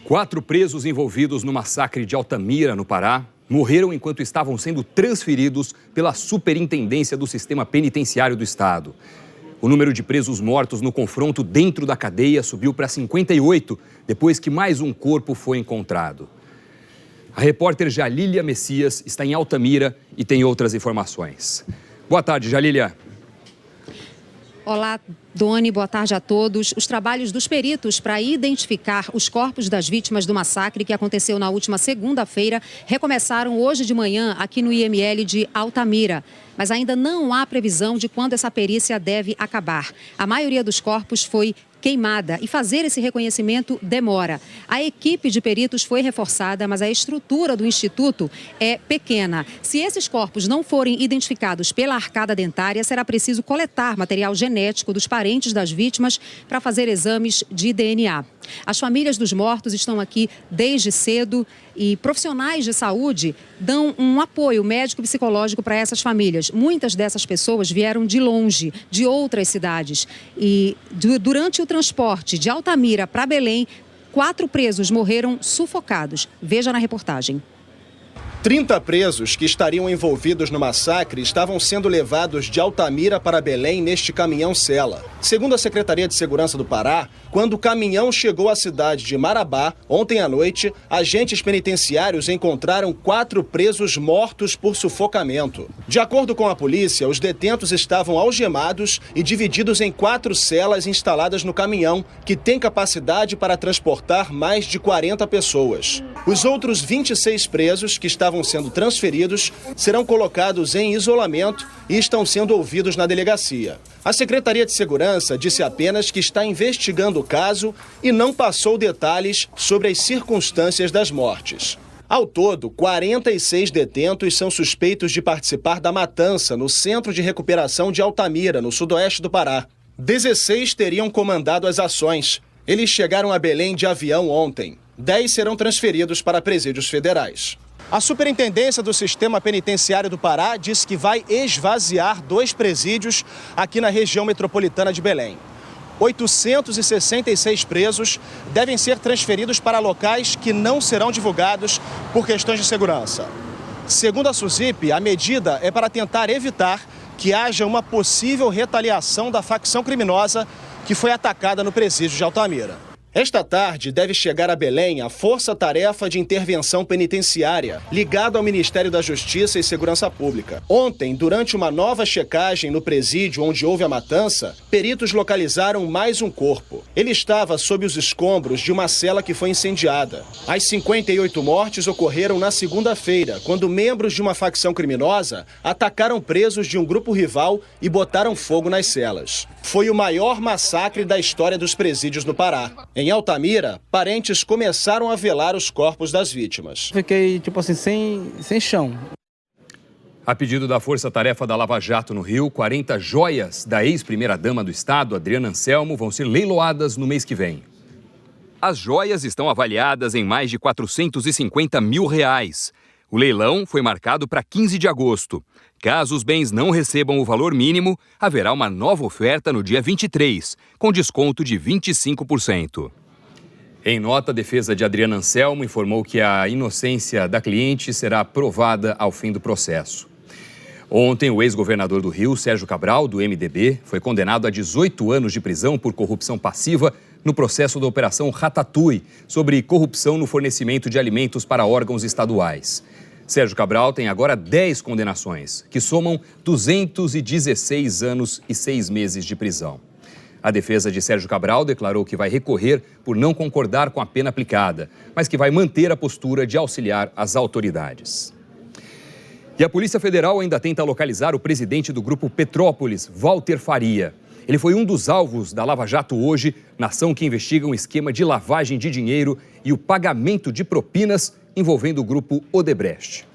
4 presos envolvidos no massacre de Altamira, no Pará, morreram enquanto estavam sendo transferidos pela Superintendência do Sistema Penitenciário do Estado. O número de presos mortos no confronto dentro da cadeia subiu para 58, depois que mais um corpo foi encontrado. A repórter Jalília Messias está em Altamira e tem outras informações. Boa tarde, Jalília. Olá, Doni, boa tarde a todos. Os trabalhos dos peritos para identificar os corpos das vítimas do massacre que aconteceu na última segunda-feira recomeçaram hoje de manhã aqui no IML de Altamira. Mas ainda não há previsão de quando essa perícia deve acabar. A maioria dos corpos foi queimada e fazer esse reconhecimento demora. A equipe de peritos foi reforçada, mas a estrutura do Instituto é pequena. Se esses corpos não forem identificados pela arcada dentária, será preciso coletar material genético dos parentes das vítimas para fazer exames de DNA. As famílias dos mortos estão aqui desde cedo e profissionais de saúde dão um apoio médico e psicológico para essas famílias. Muitas dessas pessoas vieram de longe, de outras cidades. E durante o transporte de Altamira para Belém, 4 presos morreram sufocados. Veja na reportagem. 30 presos que estariam envolvidos no massacre estavam sendo levados de Altamira para Belém neste caminhão-cela. Segundo a Secretaria de Segurança do Pará, quando o caminhão chegou à cidade de Marabá, ontem à noite, agentes penitenciários encontraram 4 presos mortos por sufocamento. De acordo com a polícia, os detentos estavam algemados e divididos em 4 celas instaladas no caminhão, que tem capacidade para transportar mais de 40 pessoas. Os outros 26 presos que estavam sendo transferidos serão colocados em isolamento e estão sendo ouvidos na delegacia. A Secretaria de Segurança disse apenas que está investigando o caso e não passou detalhes sobre as circunstâncias das mortes. Ao todo, 46 detentos são suspeitos de participar da matança no Centro de Recuperação de Altamira, no sudoeste do Pará. 16 teriam comandado as ações. Eles chegaram a Belém de avião ontem. 10 serão transferidos para presídios federais. A Superintendência do Sistema Penitenciário do Pará disse que vai esvaziar 2 presídios aqui na região metropolitana de Belém. 866 presos devem ser transferidos para locais que não serão divulgados por questões de segurança. Segundo a SUSIP, a medida é para tentar evitar que haja uma possível retaliação da facção criminosa que foi atacada no presídio de Altamira. Esta tarde deve chegar a Belém a Força Tarefa de Intervenção Penitenciária, ligada ao Ministério da Justiça e Segurança Pública. Ontem, durante uma nova checagem no presídio onde houve a matança, peritos localizaram mais um corpo. Ele estava sob os escombros de uma cela que foi incendiada. As 58 mortes ocorreram na segunda-feira, quando membros de uma facção criminosa atacaram presos de um grupo rival e botaram fogo nas celas. Foi o maior massacre da história dos presídios no Pará. Em Altamira, parentes começaram a velar os corpos das vítimas. Fiquei, sem chão. A pedido da Força Tarefa da Lava Jato no Rio, 40 joias da ex-primeira-dama do Estado, Adriana Anselmo, vão ser leiloadas no mês que vem. As joias estão avaliadas em mais de R$450 mil. O leilão foi marcado para 15 de agosto. Caso os bens não recebam o valor mínimo, haverá uma nova oferta no dia 23, com desconto de 25%. Em nota, a defesa de Adriana Anselmo informou que a inocência da cliente será provada ao fim do processo. Ontem, o ex-governador do Rio, Sérgio Cabral, do MDB, foi condenado a 18 anos de prisão por corrupção passiva no processo da Operação Ratatouille, sobre corrupção no fornecimento de alimentos para órgãos estaduais. Sérgio Cabral tem agora 10 condenações, que somam 216 anos e 6 meses de prisão. A defesa de Sérgio Cabral declarou que vai recorrer por não concordar com a pena aplicada, mas que vai manter a postura de auxiliar as autoridades. E a Polícia Federal ainda tenta localizar o presidente do Grupo Petrópolis, Walter Faria. Ele foi um dos alvos da Lava Jato hoje, na ação que investiga um esquema de lavagem de dinheiro e o pagamento de propinas envolvendo o Grupo Odebrecht.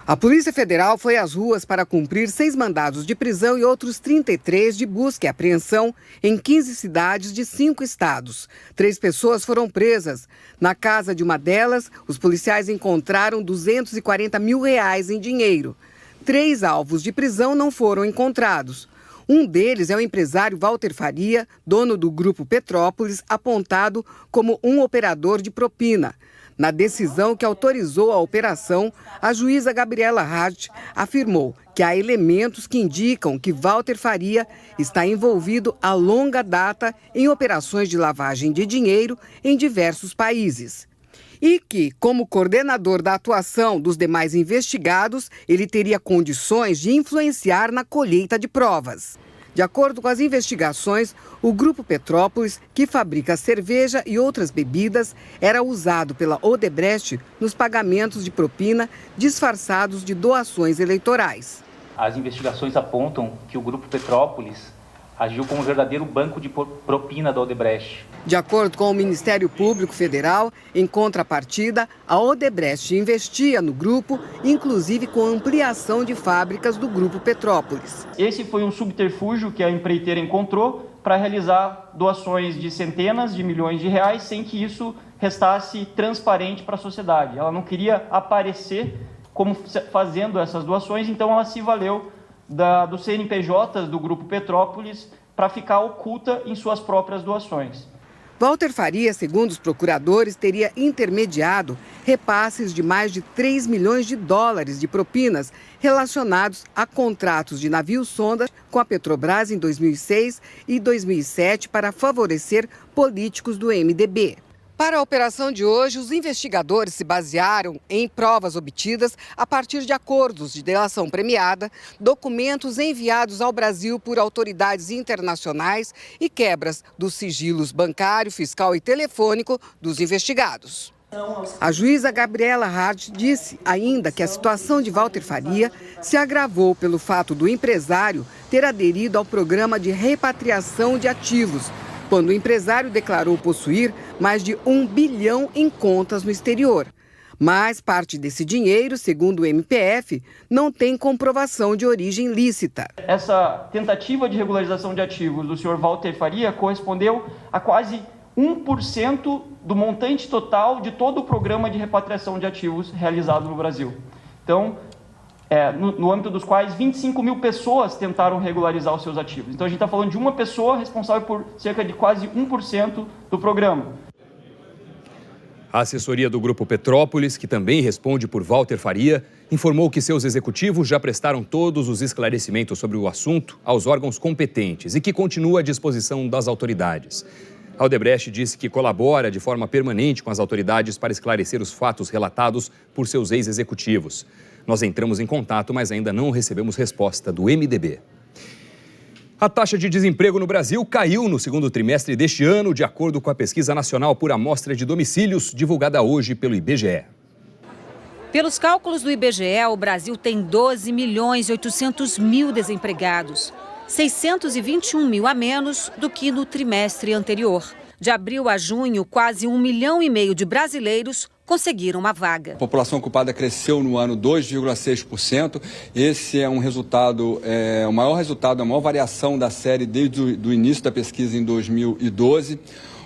A Polícia Federal foi às ruas para cumprir 6 mandados de prisão e outros 33 de busca e apreensão em 15 cidades de 5 estados. 3 pessoas foram presas. Na casa de uma delas, os policiais encontraram R$240 mil em dinheiro. 3 alvos de prisão não foram encontrados. Um deles é o empresário Walter Faria, dono do Grupo Petrópolis, apontado como um operador de propina. Na decisão que autorizou a operação, a juíza Gabriela Hart afirmou que há elementos que indicam que Walter Faria está envolvido a longa data em operações de lavagem de dinheiro em diversos países. E que, como coordenador da atuação dos demais investigados, ele teria condições de influenciar na colheita de provas. De acordo com as investigações, o Grupo Petrópolis, que fabrica cerveja e outras bebidas, era usado pela Odebrecht nos pagamentos de propina disfarçados de doações eleitorais. As investigações apontam que o Grupo Petrópolis agiu como um verdadeiro banco de propina da Odebrecht. De acordo com o Ministério Público Federal, em contrapartida, a Odebrecht investia no grupo, inclusive com ampliação de fábricas do Grupo Petrópolis. Esse foi um subterfúgio que a empreiteira encontrou para realizar doações de centenas de milhões de reais sem que isso restasse transparente para a sociedade. Ela não queria aparecer como fazendo essas doações, então ela se valeu dos CNPJs do Grupo Petrópolis para ficar oculta em suas próprias doações. Walter Faria, segundo os procuradores, teria intermediado repasses de mais de 3 milhões de dólares de propinas relacionados a contratos de navios-sonda com a Petrobras em 2006 e 2007 para favorecer políticos do MDB. Para a operação de hoje, os investigadores se basearam em provas obtidas a partir de acordos de delação premiada, documentos enviados ao Brasil por autoridades internacionais e quebras dos sigilos bancário, fiscal e telefônico dos investigados. A juíza Gabriela Hart disse ainda que a situação de Walter Faria se agravou pelo fato do empresário ter aderido ao programa de repatriação de ativos, quando o empresário declarou possuir mais de 1 bilhão em contas no exterior. Mas parte desse dinheiro, segundo o MPF, não tem comprovação de origem lícita. Essa tentativa de regularização de ativos do senhor Walter Faria correspondeu a quase 1% do montante total de todo o programa de repatriação de ativos realizado no Brasil. Então, no âmbito dos quais 25 mil pessoas tentaram regularizar os seus ativos. Então a gente está falando de uma pessoa responsável por cerca de quase 1% do programa. A assessoria do Grupo Petrópolis, que também responde por Walter Faria, informou que seus executivos já prestaram todos os esclarecimentos sobre o assunto aos órgãos competentes e que continua à disposição das autoridades. A Odebrecht disse que colabora de forma permanente com as autoridades para esclarecer os fatos relatados por seus ex-executivos. Nós entramos em contato, mas ainda não recebemos resposta do MDB. A taxa de desemprego no Brasil caiu no segundo trimestre deste ano, de acordo com a Pesquisa Nacional por Amostra de Domicílios, divulgada hoje pelo IBGE. Pelos cálculos do IBGE, o Brasil tem 12.800.000 desempregados, 621 mil a menos do que no trimestre anterior. De abril a junho, quase 1,5 milhão de brasileiros conseguiram uma vaga. A população ocupada cresceu no ano 2,6%. Esse é um resultado, o maior resultado, a maior variação da série desde o início da pesquisa em 2012.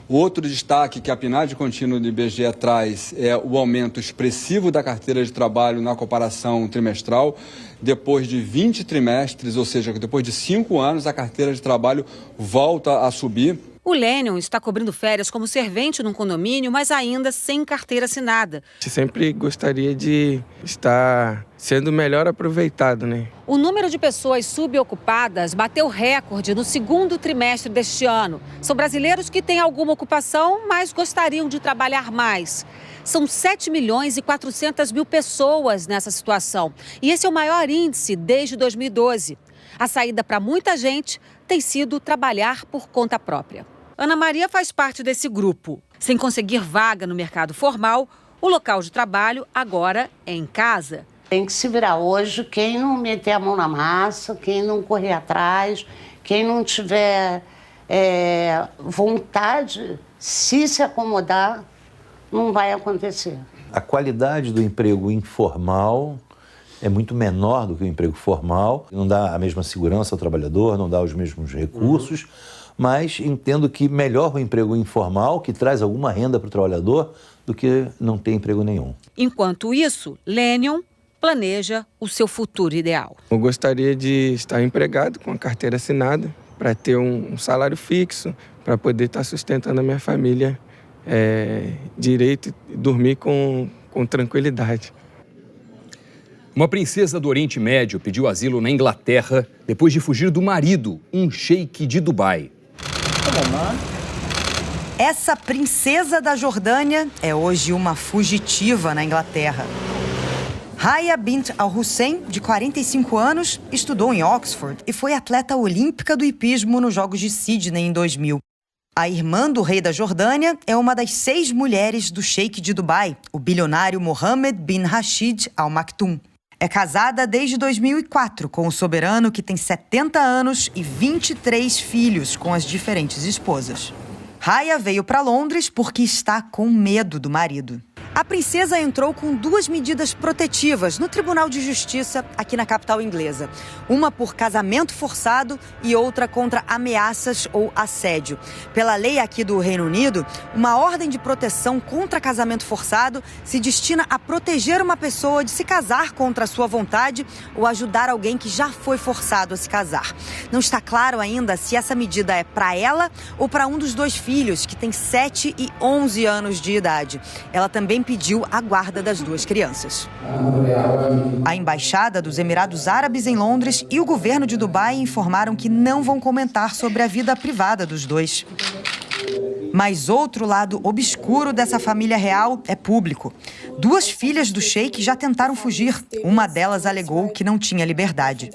O outro destaque que a PNAD contínua do IBGE traz é o aumento expressivo da carteira de trabalho na comparação trimestral. Depois de 20 trimestres, ou seja, depois de 5 anos, a carteira de trabalho volta a subir. O Lênion está cobrindo férias como servente num condomínio, mas ainda sem carteira assinada. Sempre gostaria de estar sendo melhor aproveitado, né? O número de pessoas subocupadas bateu recorde no segundo trimestre deste ano. São brasileiros que têm alguma ocupação, mas gostariam de trabalhar mais. São 7.400.000 pessoas nessa situação. E esse é o maior índice desde 2012. A saída para muita gente tem sido trabalhar por conta própria. Ana Maria faz parte desse grupo. Sem conseguir vaga no mercado formal, o local de trabalho agora é em casa. Tem que se virar hoje, quem não meter a mão na massa, quem não correr atrás, quem não tiver vontade, se acomodar, não vai acontecer. A qualidade do emprego informal é muito menor do que o emprego formal. Não dá a mesma segurança ao trabalhador, não dá os mesmos recursos, mas entendo que melhor o emprego informal, que traz alguma renda para o trabalhador, do que não ter emprego nenhum. Enquanto isso, Lênion planeja o seu futuro ideal. Eu gostaria de estar empregado com a carteira assinada para ter um salário fixo, para poder estar sustentando a minha família direito e dormir com tranquilidade. Uma princesa do Oriente Médio pediu asilo na Inglaterra depois de fugir do marido, um sheik de Dubai. Essa princesa da Jordânia é hoje uma fugitiva na Inglaterra. Raya Bint Al-Hussein, de 45 anos, estudou em Oxford e foi atleta olímpica do hipismo nos Jogos de Sydney em 2000. A irmã do rei da Jordânia é uma das 6 mulheres do sheik de Dubai, o bilionário Mohammed bin Rashid Al Maktoum. É casada desde 2004 com o soberano que tem 70 anos e 23 filhos com as diferentes esposas. Raya veio para Londres porque está com medo do marido. A princesa entrou com 2 medidas protetivas no Tribunal de Justiça aqui na capital inglesa. Uma por casamento forçado e outra contra ameaças ou assédio. Pela lei aqui do Reino Unido, uma ordem de proteção contra casamento forçado se destina a proteger uma pessoa de se casar contra a sua vontade ou ajudar alguém que já foi forçado a se casar. Não está claro ainda se essa medida é para ela ou para um dos 2 filhos, que tem 7 e 11 anos de idade. Ela também pediu a guarda das 2 crianças. A Embaixada dos Emirados Árabes em Londres e o governo de Dubai informaram que não vão comentar sobre a vida privada dos 2. Mas outro lado obscuro dessa família real é público. 2 filhas do sheik já tentaram fugir. Uma delas alegou que não tinha liberdade.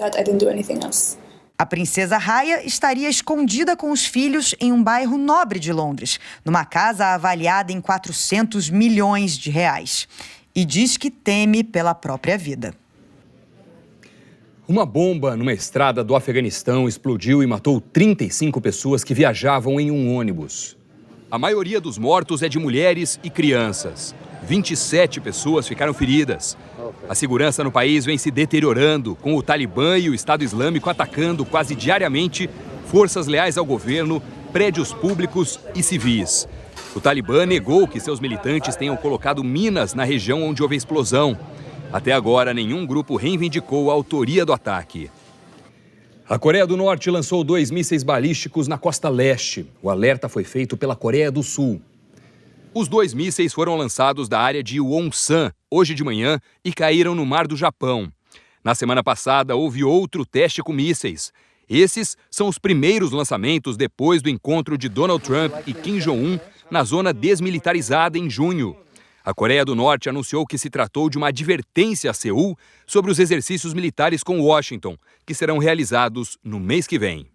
A princesa Raya estaria escondida com os filhos em um bairro nobre de Londres, numa casa avaliada em 400 milhões de reais. E diz que teme pela própria vida. Uma bomba numa estrada do Afeganistão explodiu e matou 35 pessoas que viajavam em um ônibus. A maioria dos mortos é de mulheres e crianças. 27 pessoas ficaram feridas. A segurança no país vem se deteriorando, com o Talibã e o Estado Islâmico atacando quase diariamente forças leais ao governo, prédios públicos e civis. O Talibã negou que seus militantes tenham colocado minas na região onde houve a explosão. Até agora, nenhum grupo reivindicou a autoria do ataque. A Coreia do Norte lançou 2 mísseis balísticos na costa leste. O alerta foi feito pela Coreia do Sul. Os 2 mísseis foram lançados da área de Wonsan, hoje de manhã, e caíram no mar do Japão. Na semana passada, houve outro teste com mísseis. Esses são os primeiros lançamentos depois do encontro de Donald Trump e Kim Jong-un na zona desmilitarizada em junho. A Coreia do Norte anunciou que se tratou de uma advertência a Seul sobre os exercícios militares com Washington, que serão realizados no mês que vem.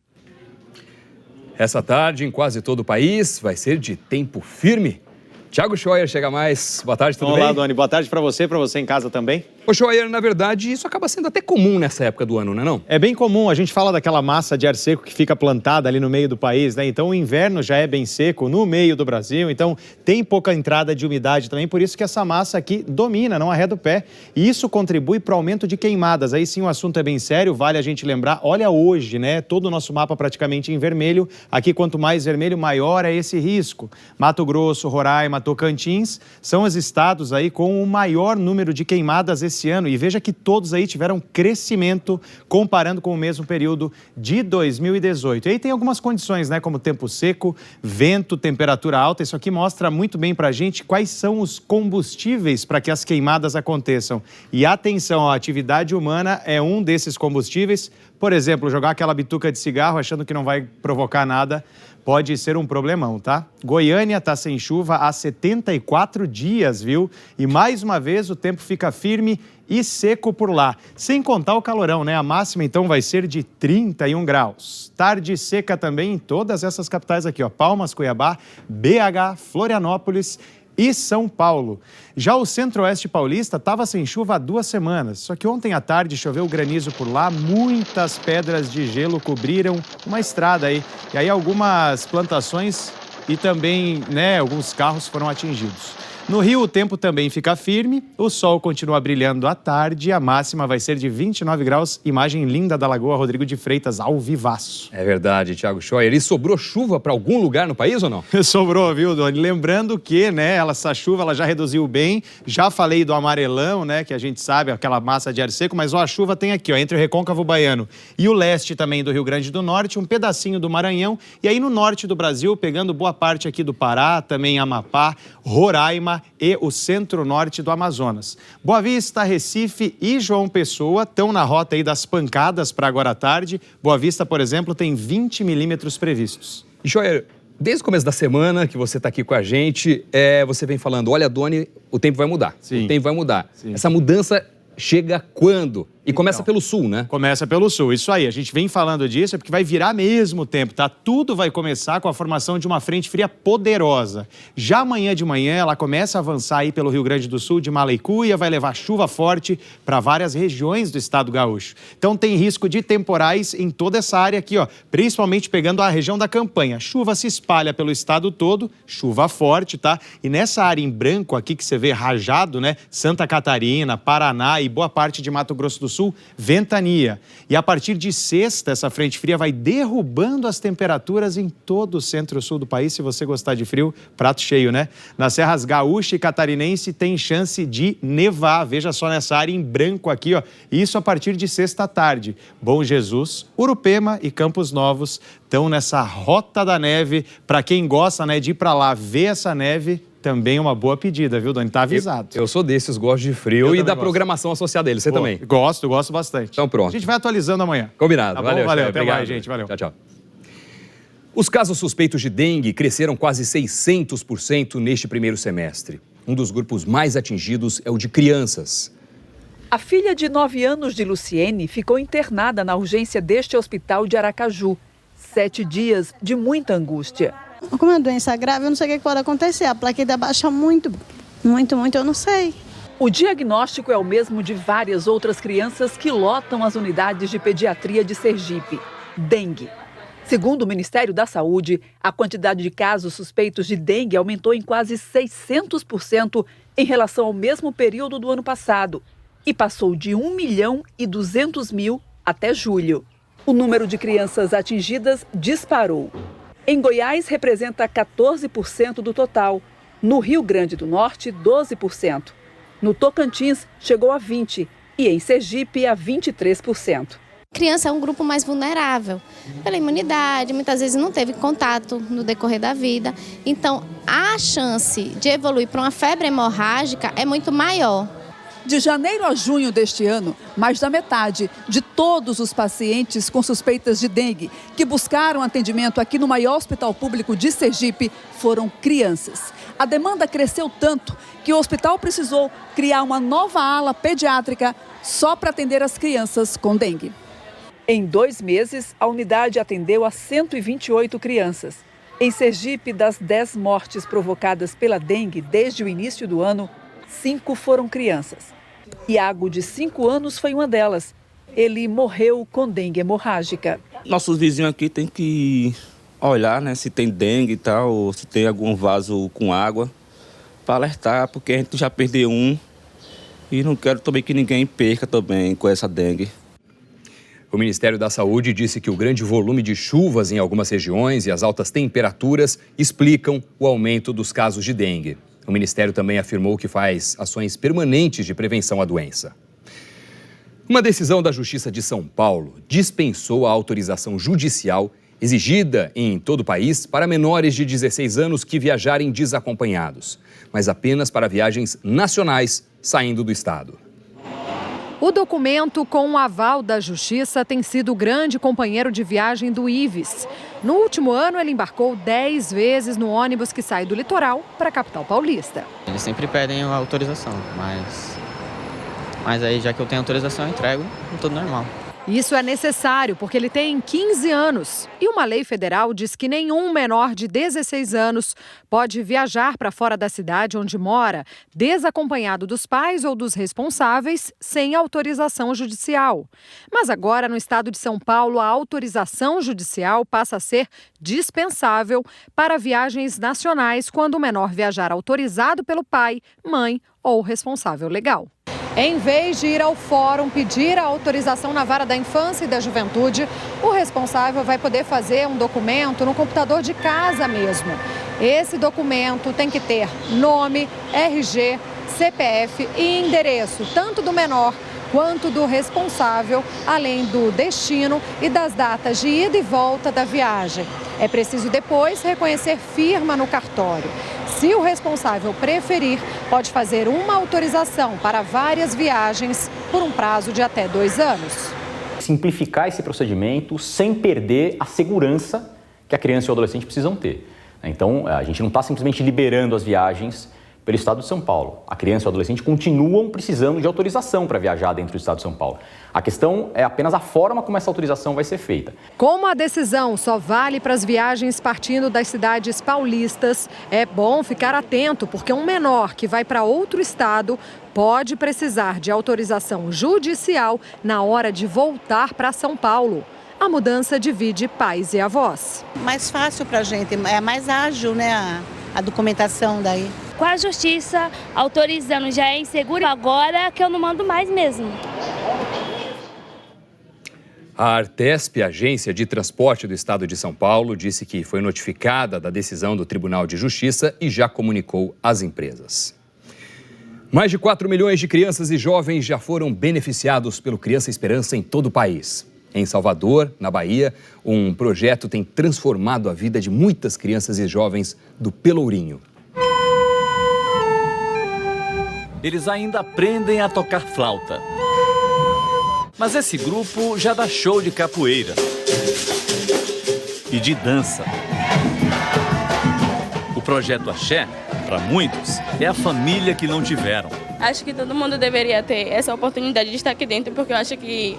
Essa tarde, em quase todo o país, vai ser de tempo firme. Thiago Scheuer chega mais. Boa tarde, tudo bem? Olá, Doni. Boa tarde para você em casa também. Ô, Scheuer, na verdade, isso acaba sendo até comum nessa época do ano, não é não? É bem comum. A gente fala daquela massa de ar seco que fica plantada ali no meio do país, né? Então, o inverno já é bem seco no meio do Brasil. Então, tem pouca entrada de umidade também. Por isso que essa massa aqui domina, não arreda o pé. E isso contribui para o aumento de queimadas. Aí sim, o assunto é bem sério. Vale a gente lembrar. Olha hoje, né? Todo o nosso mapa praticamente em vermelho. Aqui, quanto mais vermelho, maior é esse risco. Mato Grosso, Roraima, Tocantins são os estados aí com o maior número de queimadas esse ano. E veja que todos aí tiveram crescimento comparando com o mesmo período de 2018. E aí tem algumas condições, né? Como tempo seco, vento, temperatura alta. Isso aqui mostra muito bem pra gente quais são os combustíveis para que as queimadas aconteçam. E atenção, a atividade humana é um desses combustíveis. Por exemplo, jogar aquela bituca de cigarro achando que não vai provocar nada pode ser um problemão, tá? Goiânia está sem chuva há 74 dias, viu? E mais uma vez o tempo fica firme e seco por lá. Sem contar o calorão, né? A máxima então vai ser de 31 graus. Tarde seca também em todas essas capitais aqui, ó. Palmas, Cuiabá, BH, Florianópolis e São Paulo. Já o centro-oeste paulista estava sem chuva há 2 semanas. Só que ontem à tarde choveu granizo por lá, muitas pedras de gelo cobriram uma estrada aí. E aí algumas plantações e também, né, alguns carros foram atingidos. No Rio, o tempo também fica firme, o sol continua brilhando à tarde, a máxima vai ser de 29 graus. Imagem linda da Lagoa Rodrigo de Freitas, ao vivaço. É verdade, Thiago Scheuer. E sobrou chuva para algum lugar no país ou não? Sobrou, viu, Doni? Lembrando que, né, essa chuva ela já reduziu bem. Já falei do amarelão, né, que a gente sabe, aquela massa de ar seco, mas ó, a chuva tem aqui, ó, entre o Recôncavo Baiano e o leste também do Rio Grande do Norte, um pedacinho do Maranhão, e aí no norte do Brasil, pegando boa parte aqui do Pará, também Amapá, Roraima e o centro-norte do Amazonas. Boa Vista, Recife e João Pessoa estão na rota aí das pancadas para agora à tarde. Boa Vista, por exemplo, tem 20 milímetros previstos. E, Scheuer, desde o começo da semana que você está aqui com a gente, você vem falando, olha, Doni, o tempo vai mudar. Sim. O tempo vai mudar. Sim. Essa mudança chega quando? E começa pelo sul, né? Começa pelo sul, isso aí. A gente vem falando disso, é porque vai virar mesmo tempo, tá? Tudo vai começar com a formação de uma frente fria poderosa. Já amanhã de manhã, ela começa a avançar aí pelo Rio Grande do Sul, de Malecuia, vai levar chuva forte para várias regiões do estado gaúcho. Então tem risco de temporais em toda essa área aqui, ó, principalmente pegando a região da Campanha. Chuva se espalha pelo estado todo, chuva forte, tá? E nessa área em branco aqui que você vê rajado, né? Santa Catarina, Paraná e boa parte de Mato Grosso do Sul, ventania. E a partir de sexta, essa frente fria vai derrubando as temperaturas em todo o centro-sul do país. Se você gostar de frio, prato cheio, né? Nas serras gaúcha e catarinense tem chance de nevar. Veja só nessa área em branco aqui, ó. Isso a partir de sexta tarde. Bom Jesus, Urupema e Campos Novos estão nessa rota da neve. Para quem gosta, né, de ir para lá ver essa neve, também uma boa pedida, viu, Doni? Tá avisado. Eu sou desses, gosto de frio e da programação associada a ele. Você também? Gosto bastante. Então pronto. A gente vai atualizando amanhã. Combinado. Tá valeu, valeu. Até mais, gente. Valeu. Tchau, tchau. Os casos suspeitos de dengue cresceram quase 600% neste primeiro semestre. Um dos grupos mais atingidos é o de crianças. A filha de 9 anos de Luciene ficou internada na urgência deste hospital de Aracaju. 7 dias de muita angústia. Como é uma doença grave, eu não sei o que pode acontecer. A plaqueta baixa muito, eu não sei. O diagnóstico é o mesmo de várias outras crianças que lotam as unidades de pediatria de Sergipe. Dengue. Segundo o Ministério da Saúde, a quantidade de casos suspeitos de dengue aumentou em quase 600% em relação ao mesmo período do ano passado e passou de 1.200.000 até julho. O número de crianças atingidas disparou. Em Goiás, representa 14% do total. No Rio Grande do Norte, 12%. No Tocantins, chegou a 20% e em Sergipe, a 23%. Criança é um grupo mais vulnerável pela imunidade, muitas vezes não teve contato no decorrer da vida. Então, a chance de evoluir para uma febre hemorrágica é muito maior. De janeiro a junho deste ano, mais da metade de todos os pacientes com suspeitas de dengue que buscaram atendimento aqui no maior hospital público de Sergipe foram crianças. A demanda cresceu tanto que o hospital precisou criar uma nova ala pediátrica só para atender as crianças com dengue. Em 2 meses, a unidade atendeu a 128 crianças. Em Sergipe, das 10 mortes provocadas pela dengue desde o início do ano, 5 foram crianças. Iago, de 5 anos, foi uma delas. Ele morreu com dengue hemorrágica. Nossos vizinhos aqui têm que olhar, né, se tem dengue e tal, ou se tem algum vaso com água, para alertar, porque a gente já perdeu um e não quero também que ninguém perca também com essa dengue. O Ministério da Saúde disse que o grande volume de chuvas em algumas regiões e as altas temperaturas explicam o aumento dos casos de dengue. O Ministério também afirmou que faz ações permanentes de prevenção à doença. Uma decisão da Justiça de São Paulo dispensou a autorização judicial exigida em todo o país para menores de 16 anos que viajarem desacompanhados, mas apenas para viagens nacionais saindo do estado. O documento, com o aval da Justiça, tem sido o grande companheiro de viagem do Ives. No último ano, ele embarcou 10 vezes no ônibus que sai do litoral para a capital paulista. Eles sempre pedem a autorização, mas aí já que eu tenho autorização, eu entrego, tudo normal. Isso é necessário porque ele tem 15 anos e uma lei federal diz que nenhum menor de 16 anos pode viajar para fora da cidade onde mora, desacompanhado dos pais ou dos responsáveis, sem autorização judicial. Mas agora, no estado de São Paulo, a autorização judicial passa a ser dispensável para viagens nacionais quando o menor viajar autorizado pelo pai, mãe ou responsável legal. Em vez de ir ao fórum pedir a autorização na vara da infância e da juventude, o responsável vai poder fazer um documento no computador de casa mesmo. Esse documento tem que ter nome, RG, CPF e endereço, tanto do menor quanto do responsável, além do destino e das datas de ida e volta da viagem. É preciso depois reconhecer firma no cartório. Se o responsável preferir, pode fazer uma autorização para várias viagens por um prazo de até 2 anos. Simplificar esse procedimento sem perder a segurança que a criança e o adolescente precisam ter. Então, a gente não está simplesmente liberando as viagens pelo estado de São Paulo. A criança e o adolescente continuam precisando de autorização para viajar dentro do estado de São Paulo. A questão é apenas a forma como essa autorização vai ser feita. Como a decisão só vale para as viagens partindo das cidades paulistas, é bom ficar atento, porque um menor que vai para outro estado pode precisar de autorização judicial na hora de voltar para São Paulo. A mudança divide pais e avós. Mais fácil para a gente, é mais ágil, né, a documentação daí. Com a justiça autorizando já é inseguro, agora que eu não mando mais mesmo. A Artesp, Agência de Transporte do Estado de São Paulo, disse que foi notificada da decisão do Tribunal de Justiça e já comunicou às empresas. Mais de 4 milhões de crianças e jovens já foram beneficiados pelo Criança Esperança em todo o país. Em Salvador, na Bahia, um projeto tem transformado a vida de muitas crianças e jovens do Pelourinho. Eles ainda aprendem a tocar flauta. Mas esse grupo já dá show de capoeira e de dança. O projeto Axé, para muitos, é a família que não tiveram. Acho que todo mundo deveria ter essa oportunidade de estar aqui dentro, porque eu acho que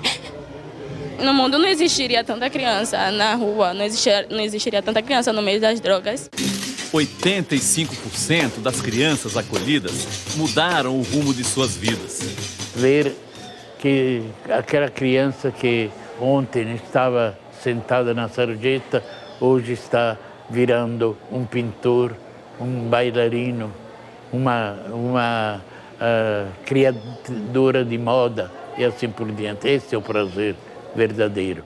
no mundo não existiria tanta criança na rua, não existiria tanta criança no meio das drogas. 85% das crianças acolhidas mudaram o rumo de suas vidas. Ver que aquela criança que ontem estava sentada na sarjeta, hoje está virando um pintor, um bailarino, uma criadora de moda e assim por diante. Esse é o prazer verdadeiro.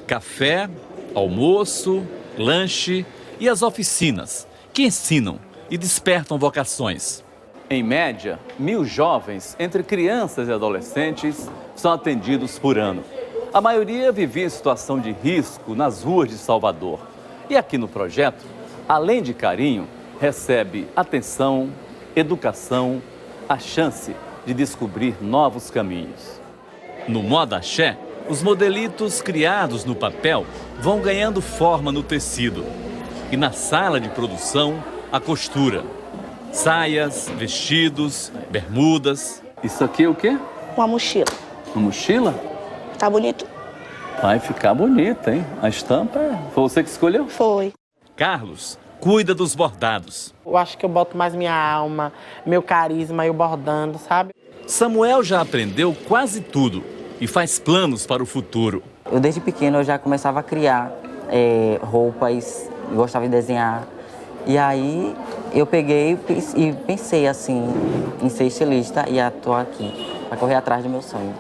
Café, almoço, lanche e as oficinas que ensinam e despertam vocações. Em média, 1.000 jovens, entre crianças e adolescentes, são atendidos por ano. A maioria vivia em situação de risco nas ruas de Salvador. E aqui no projeto, além de carinho, recebe atenção, educação, a chance de descobrir novos caminhos. No Moda Axé, os modelitos criados no papel vão ganhando forma no tecido. E na sala de produção, a costura. Saias, vestidos, bermudas. Isso aqui é o quê? Uma mochila. Uma mochila? Tá bonito? Vai ficar bonita, hein? A estampa foi você que escolheu? Foi. Carlos cuida dos bordados. Eu acho que eu boto mais minha alma, meu carisma eu bordando, sabe? Samuel já aprendeu quase tudo e faz planos para o futuro. Eu desde pequeno eu já começava a criar roupas, gostava de desenhar. E aí eu peguei e pensei assim em ser estilista e estou aqui para correr atrás do meu sonho.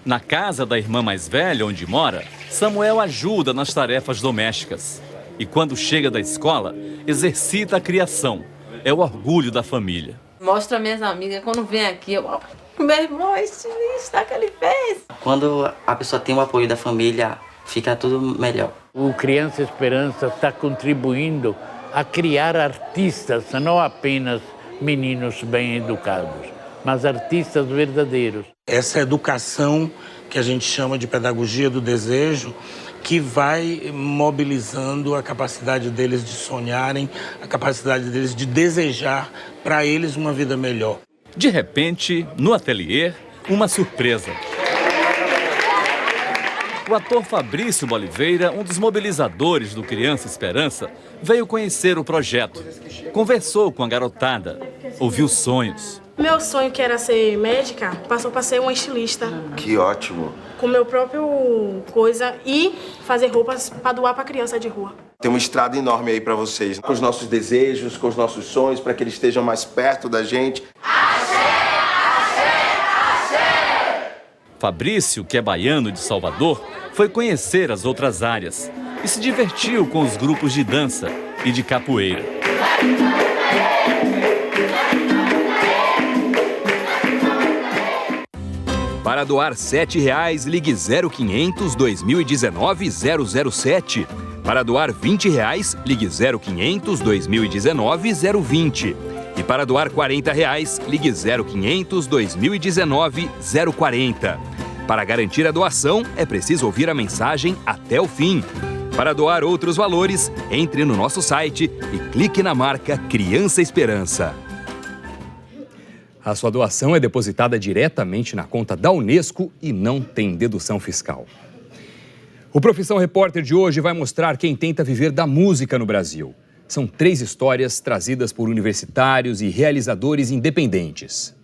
Na casa da irmã mais velha, onde mora, Samuel ajuda nas tarefas domésticas. E quando chega da escola, exercita a criação. É o orgulho da família. Mostra minhas amigas, quando vem aqui, eu... Meu irmão é estilista, que ele fez. Quando a pessoa tem o apoio da família, fica tudo melhor. O Criança Esperança está contribuindo a criar artistas, não apenas meninos bem educados, mas artistas verdadeiros. Essa educação que a gente chama de pedagogia do desejo, que vai mobilizando a capacidade deles de sonharem, a capacidade deles de desejar para eles uma vida melhor. De repente, no ateliê, uma surpresa. O ator Fabrício Boliveira, um dos mobilizadores do Criança Esperança, veio conhecer o projeto. Conversou com a garotada, ouviu sonhos. Meu sonho, que era ser médica, passou para ser uma estilista. Que ótimo. Com meu próprio coisa e fazer roupas para doar para criança de rua. Tem uma estrada enorme aí para vocês, com os nossos desejos, com os nossos sonhos, para que eles estejam mais perto da gente. Fabrício, que é baiano de Salvador, foi conhecer as outras áreas e se divertiu com os grupos de dança e de capoeira. Para doar R$ 7,00, ligue 0500 2019 007. Para doar R$ 20,00, ligue 0500 2019 020. E para doar R$ 40,00, ligue 0500 2019 040. Para garantir a doação, é preciso ouvir a mensagem até o fim. Para doar outros valores, entre no nosso site e clique na marca Criança Esperança. A sua doação é depositada diretamente na conta da Unesco e não tem dedução fiscal. O Profissão Repórter de hoje vai mostrar quem tenta viver da música no Brasil. São 3 histórias trazidas por universitários e realizadores independentes.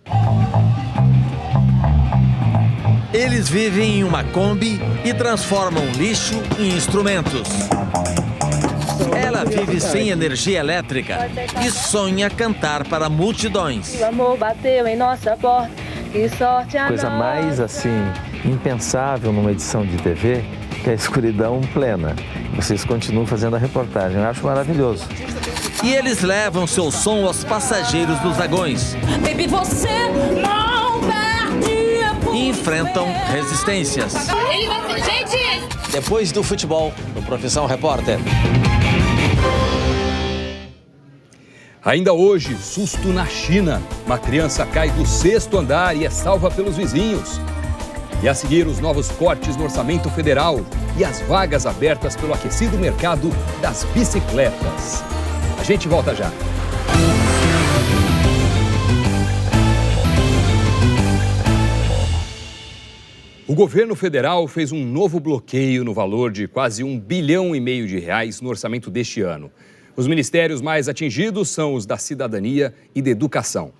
Eles vivem em uma Kombi e transformam lixo em instrumentos. Ela vive sem energia elétrica e sonha cantar para multidões. O amor bateu em nossa porta, que sorte a coisa mais impensável numa edição de TV, que é a escuridão plena. Vocês continuam fazendo a reportagem, eu acho maravilhoso. E eles levam seu som aos passageiros dos vagões. Baby, você não perde e enfrentam resistências. Ele vai ser gente! Depois do futebol, no Profissão Repórter. Ainda hoje, susto na China. Uma criança cai do 6º andar e é salva pelos vizinhos. E a seguir, os novos cortes no orçamento federal e as vagas abertas pelo aquecido mercado das bicicletas. A gente volta já. O governo federal fez um novo bloqueio no valor de quase R$1,5 bilhão no orçamento deste ano. Os ministérios mais atingidos são os da Cidadania e da Educação.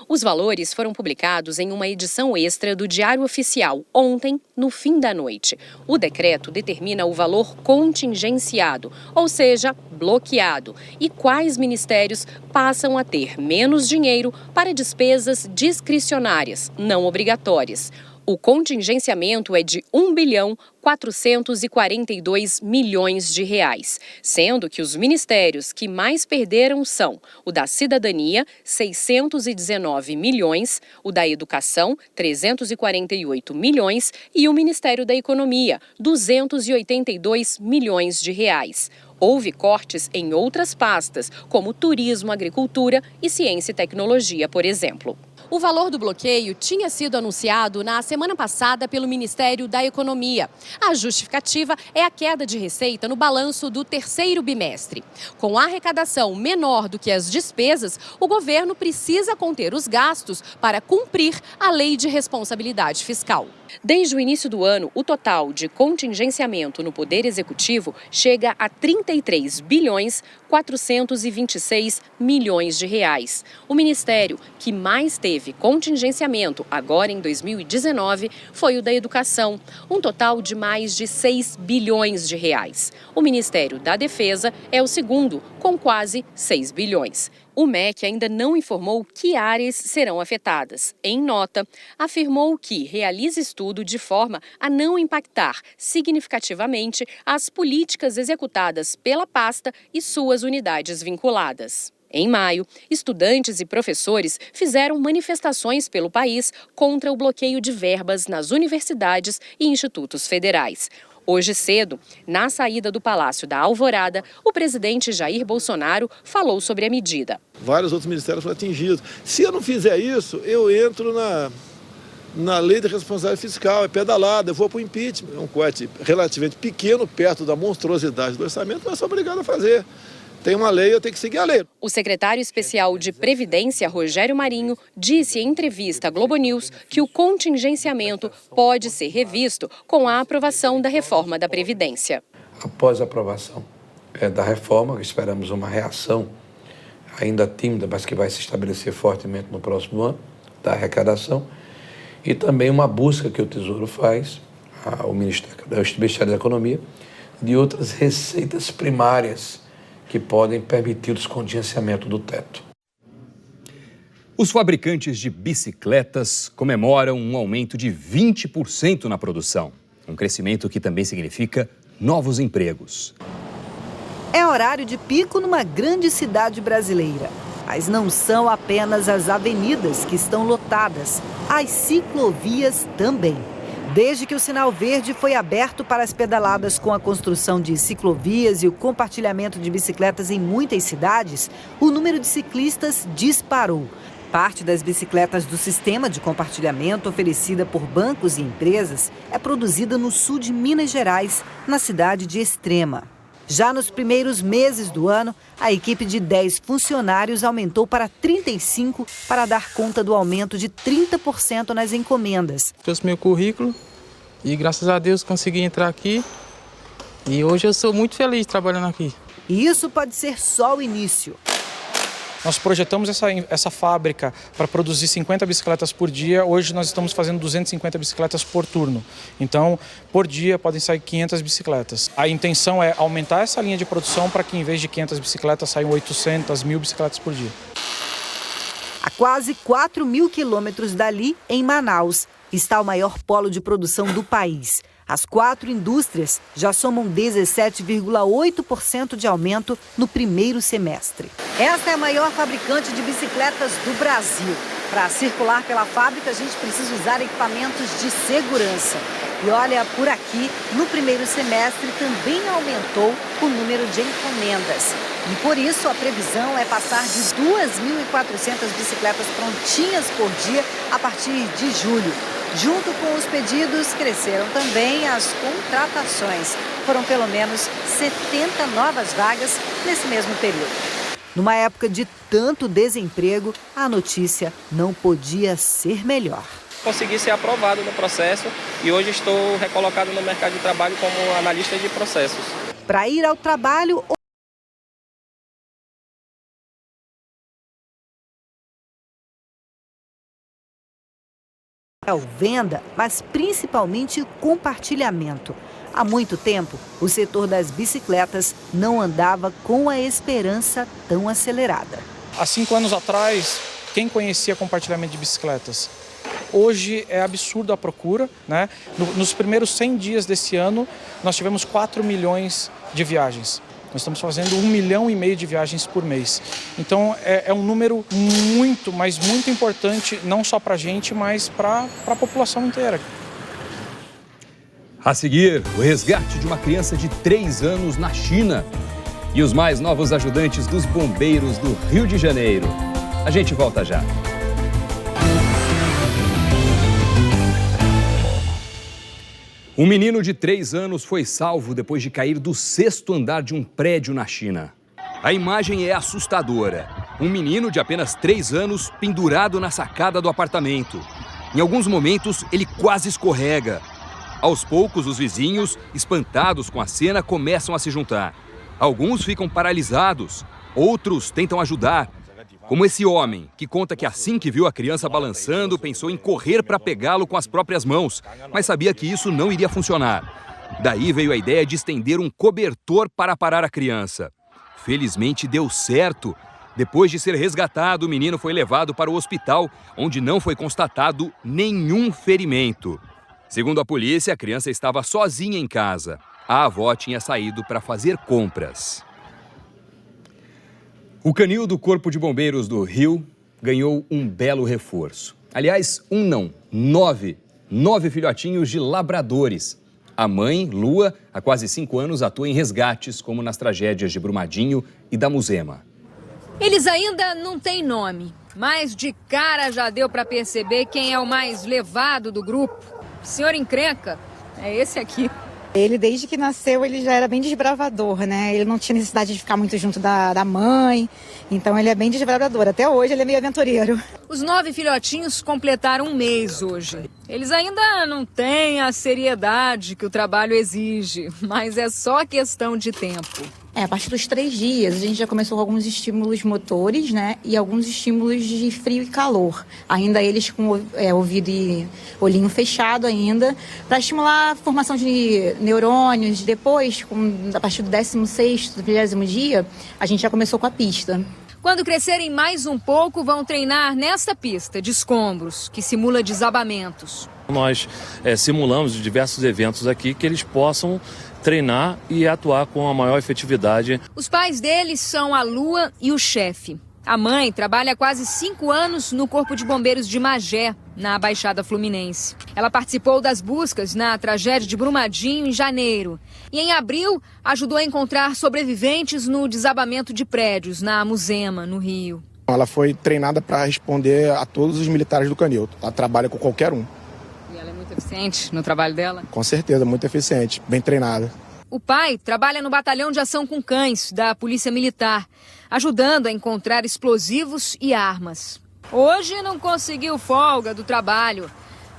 Os valores foram publicados em uma edição extra do Diário Oficial, ontem, no fim da noite. O decreto determina o valor contingenciado, ou seja, bloqueado, e quais ministérios passam a ter menos dinheiro para despesas discricionárias, não obrigatórias. O contingenciamento é de R$1,442 bilhão, sendo que os ministérios que mais perderam são o da Cidadania, 619 milhões, o da Educação, 348 milhões e o Ministério da Economia, 282 milhões de reais. Houve cortes em outras pastas, como turismo, agricultura e ciência e tecnologia, por exemplo. O valor do bloqueio tinha sido anunciado na semana passada pelo Ministério da Economia. A justificativa é a queda de receita no balanço do 3º bimestre. Com a arrecadação menor do que as despesas, o governo precisa conter os gastos para cumprir a Lei de Responsabilidade Fiscal. Desde o início do ano, o total de contingenciamento no Poder Executivo chega a 33 bilhões 426 milhões de reais. O ministério que mais teve contingenciamento agora em 2019 foi o da Educação, um total de mais de 6 bilhões de reais. O Ministério da Defesa é o segundo, com quase 6 bilhões. O MEC ainda não informou que áreas serão afetadas. Em nota, afirmou que realiza estudo de forma a não impactar significativamente as políticas executadas pela pasta e suas unidades vinculadas. Em maio, estudantes e professores fizeram manifestações pelo país contra o bloqueio de verbas nas universidades e institutos federais. Hoje cedo, na saída do Palácio da Alvorada, o presidente Jair Bolsonaro falou sobre a medida. Vários outros ministérios foram atingidos. Se eu não fizer isso, eu entro na lei de responsabilidade fiscal, é pedalada, eu vou para o impeachment. É um corte relativamente pequeno, perto da monstruosidade do orçamento, mas sou obrigado a fazer. Tem uma lei, eu tenho que seguir a lei. O secretário especial de Previdência, Rogério Marinho, disse em entrevista à Globo News que o contingenciamento pode ser revisto com a aprovação da reforma da Previdência. Após a aprovação da reforma, esperamos uma reação ainda tímida, mas que vai se estabelecer fortemente no próximo ano, da arrecadação, e também uma busca que o Tesouro faz, o Ministério da Economia, de outras receitas primárias que podem permitir o descongenciamento do teto. Os fabricantes de bicicletas comemoram um aumento de 20% na produção, um crescimento que também significa novos empregos. É horário de pico numa grande cidade brasileira. Mas não são apenas as avenidas que estão lotadas, as ciclovias também. Desde que o sinal verde foi aberto para as pedaladas com a construção de ciclovias e o compartilhamento de bicicletas em muitas cidades, o número de ciclistas disparou. Parte das bicicletas do sistema de compartilhamento oferecida por bancos e empresas é produzida no sul de Minas Gerais, na cidade de Extrema. Já nos primeiros meses do ano, a equipe de 10 funcionários aumentou para 35 para dar conta do aumento de 30% nas encomendas. Trouxe meu currículo e, graças a Deus, consegui entrar aqui. E hoje eu sou muito feliz trabalhando aqui. E isso pode ser só o início. Nós projetamos essa fábrica para produzir 50 bicicletas por dia. Hoje nós estamos fazendo 250 bicicletas por turno. Então, por dia podem sair 500 bicicletas. A intenção é aumentar essa linha de produção para que, em vez de 500 bicicletas, saiam 800, 1.000 bicicletas por dia. A quase 4.000 quilômetros dali, em Manaus, está o maior polo de produção do país. As 4 indústrias já somam 17,8% de aumento no primeiro semestre. Esta é a maior fabricante de bicicletas do Brasil. Para circular pela fábrica, a gente precisa usar equipamentos de segurança. E olha, por aqui, no primeiro semestre também aumentou o número de encomendas. E por isso a previsão é passar de 2.400 bicicletas prontinhas por dia a partir de julho. Junto com os pedidos, cresceram também as contratações. Foram pelo menos 70 novas vagas nesse mesmo período. Numa época de tanto desemprego, a notícia não podia ser melhor. Consegui ser aprovado no processo e hoje estou recolocado no mercado de trabalho como analista de processos. Para ir ao trabalho, venda, mas principalmente compartilhamento. Há muito tempo, o setor das bicicletas não andava com a esperança tão acelerada. Há 5 anos atrás, quem conhecia compartilhamento de bicicletas? Hoje é absurda a procura, né? Nos primeiros 100 dias desse ano, nós tivemos 4 milhões de viagens. Nós estamos fazendo 1,5 milhão de viagens por mês. Então, é um número muito, mas muito importante, não só para a gente, mas para a população inteira. A seguir, o resgate de uma criança de 3 anos na China. E os mais novos ajudantes dos bombeiros do Rio de Janeiro. A gente volta já. Um menino de 3 anos foi salvo depois de cair do 6º andar de um prédio na China. A imagem é assustadora. Um menino de apenas 3 anos pendurado na sacada do apartamento. Em alguns momentos, ele quase escorrega. Aos poucos, os vizinhos, espantados com a cena, começam a se juntar. Alguns ficam paralisados, outros tentam ajudar. Como esse homem, que conta que assim que viu a criança balançando, pensou em correr para pegá-lo com as próprias mãos, mas sabia que isso não iria funcionar. Daí veio a ideia de estender um cobertor para parar a criança. Felizmente deu certo. Depois de ser resgatado, o menino foi levado para o hospital, onde não foi constatado nenhum ferimento. Segundo a polícia, a criança estava sozinha em casa. A avó tinha saído para fazer compras. O canil do Corpo de Bombeiros do Rio ganhou um belo reforço. Aliás, 9 filhotinhos de labradores. A mãe, Lua, há quase 5 anos atua em resgates, como nas tragédias de Brumadinho e da Muzema. Eles ainda não têm nome, mas de cara já deu para perceber quem é o mais levado do grupo. Senhor Encrenca, é esse aqui. Ele, desde que nasceu, ele já era bem desbravador, né? Ele não tinha necessidade de ficar muito junto da mãe, então ele é bem desbravador. Até hoje ele é meio aventureiro. Os 9 filhotinhos completaram 1 mês hoje. Eles ainda não têm a seriedade que o trabalho exige, mas é só questão de tempo. A partir dos 3 dias, a gente já começou com alguns estímulos motores, né? E alguns estímulos de frio e calor. Ainda eles com ouvido e olhinho fechado ainda, para estimular a formação de neurônios. Depois, a partir do 16º, 20º dia, a gente já começou com a pista. Quando crescerem mais um pouco, vão treinar nesta pista de escombros, que simula desabamentos. Nós simulamos diversos eventos aqui que eles possam treinar e atuar com a maior efetividade. Os pais deles são a Lua e o chefe. A mãe trabalha há quase 5 anos no Corpo de Bombeiros de Magé, na Baixada Fluminense. Ela participou das buscas na tragédia de Brumadinho em janeiro. E em abril, ajudou a encontrar sobreviventes no desabamento de prédios na Muzema, no Rio. Ela foi treinada para responder a todos os militares do Canil. Ela trabalha com qualquer um. E ela é muito eficiente no trabalho dela? Com certeza, muito eficiente, bem treinada. O pai trabalha no Batalhão de Ação com Cães, da Polícia Militar, ajudando a encontrar explosivos e armas. Hoje não conseguiu folga do trabalho,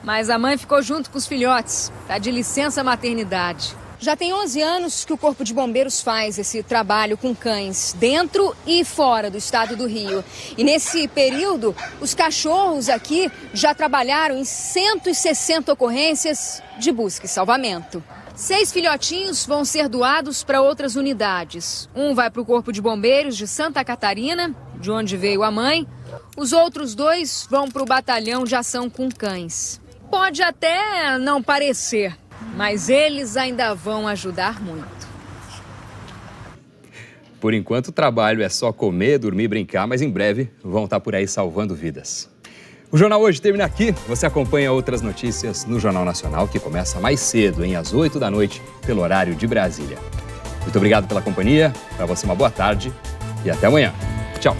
mas a mãe ficou junto com os filhotes, está de licença maternidade. Já tem 11 anos que o Corpo de Bombeiros faz esse trabalho com cães, dentro e fora do estado do Rio. E nesse período, os cachorros aqui já trabalharam em 160 ocorrências de busca e salvamento. 6 filhotinhos vão ser doados para outras unidades. Um vai para o Corpo de Bombeiros de Santa Catarina, de onde veio a mãe. Os outros 2 vão para o Batalhão de Ação com Cães. Pode até não parecer, mas eles ainda vão ajudar muito. Por enquanto, o trabalho é só comer, dormir e brincar, mas em breve vão estar por aí salvando vidas. O Jornal Hoje termina aqui. Você acompanha outras notícias no Jornal Nacional, que começa mais cedo, às 8 da noite, pelo horário de Brasília. Muito obrigado pela companhia, para você uma boa tarde e até amanhã. Tchau.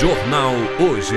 Jornal Hoje.